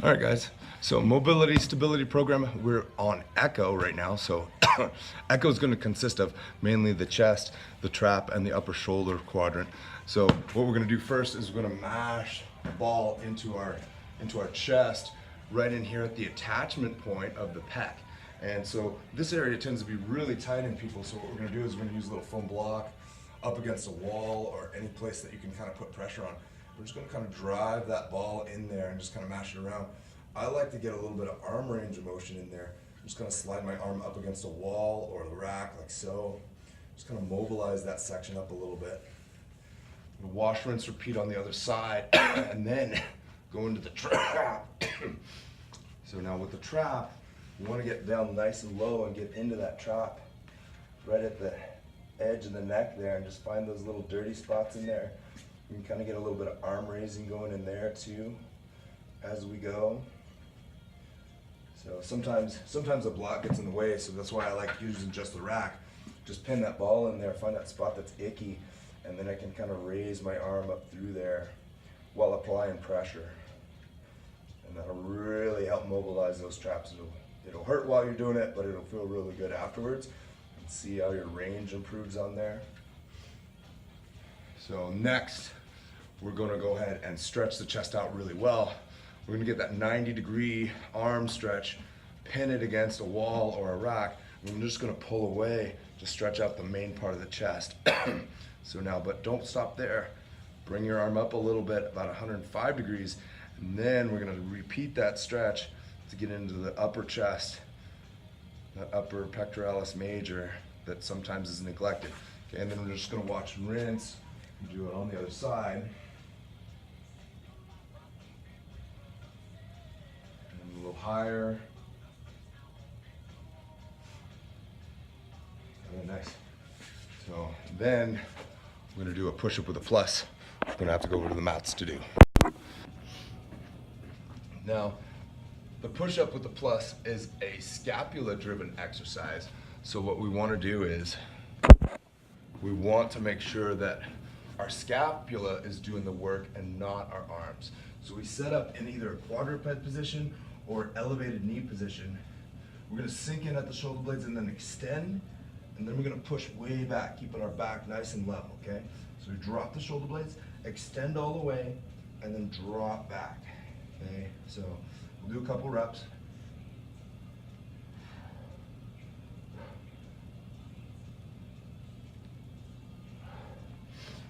All right, guys. So mobility stability program, we're on echo right now. So echo is going to consist of mainly the chest, the trap, and the upper shoulder quadrant. So what we're going to do first is we're going to mash the ball into our chest right in here at the attachment point of the pec. And so this area tends to be really tight in people. So what we're going to do is we're going to use a little foam block up against a wall or any place that you can kind of put pressure on. We're just going to kind of drive that ball in there and just kind of mash it around. I like to get a little bit of arm range of motion in there. I'm just going to slide my arm up against a wall or the rack like so. Just kind of mobilize that section up a little bit. Wash, rinse, repeat on the other side, and then go into the trap. So now with the trap, you want to get down nice and low and get into that trap right at the edge of the neck there, and just find those little dirty spots in there. You can kind of get a little bit of arm raising going in there too as we go. So sometimes a block gets in the way, so that's why I like using just the rack. Just pin that ball in there, find that spot that's icky, and then I can kind of raise my arm up through there while applying pressure. And that'll really help mobilize those traps. It'll hurt while you're doing it, but it'll feel really good afterwards. And see how your range improves on there. So next, we're gonna go ahead and stretch the chest out really well. We're gonna get that 90-degree arm stretch, pin it against a wall or a rack, and we're just gonna pull away to stretch out the main part of the chest. So now, but don't stop there. Bring your arm up a little bit, about 105 degrees, and then we're gonna repeat that stretch to get into the upper chest, that upper pectoralis major that sometimes is neglected. Okay, and then we're just gonna watch rinse, and do it on the other side. And a little higher. And then nice. So then we're gonna do a push-up with a plus. We're gonna have to go over to the mats to do. Now, the push-up with the plus is a scapula-driven exercise. So what we want to do is we want to make sure that our scapula is doing the work and not our arms. So we set up in either a quadruped position or elevated knee position. We're going to sink in at the shoulder blades and then extend, and then we're going to push way back, keeping our back nice and level, okay? So we drop the shoulder blades, extend all the way, and then drop back, okay? So we'll do a couple reps.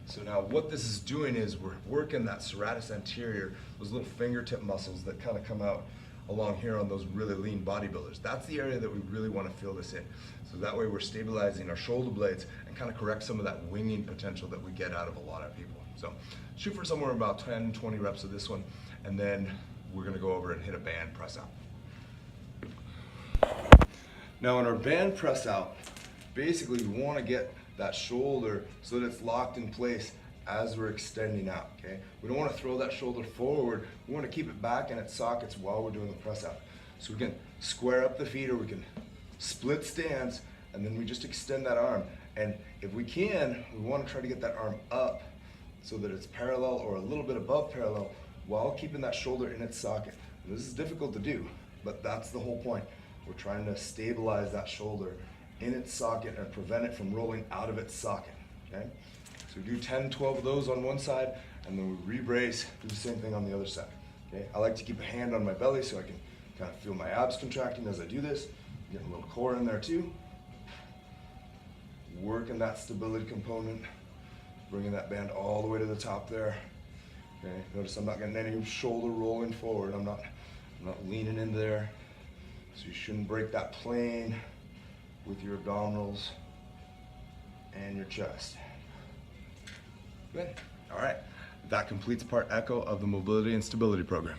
So now what this is doing is we're working that serratus anterior, those little fingertip muscles that kind of come out along here on those really lean bodybuilders. That's the area that we really want to feel this in. So that way we're stabilizing our shoulder blades and kind of correct some of that winging potential that we get out of a lot of people. So shoot for somewhere about 10, 20 reps of this one, and then we're going to go over and hit a band press out. Now in our band press out, basically we want to get that shoulder so that it's locked in place as we're extending out, okay? We don't want to throw that shoulder forward. We want to keep it back in its sockets while we're doing the press out. So we can square up the feet, or we can split stance, and then we just extend that arm. And if we can, we want to try to get that arm up so that it's parallel or a little bit above parallel while keeping that shoulder in its socket. And this is difficult to do, but that's the whole point. We're trying to stabilize that shoulder in its socket and prevent it from rolling out of its socket, okay? So we do 10, 12 of those on one side, and then we rebrace, do the same thing on the other side, okay? I like to keep a hand on my belly so I can kind of feel my abs contracting as I do this. Getting a little core in there too. Working that stability component, bringing that band all the way to the top there. Okay, notice I'm not getting any shoulder rolling forward. I'm not leaning in there. So you shouldn't break that plane with your abdominals and your chest. Good. All right. That completes part echo of the mobility and stability program.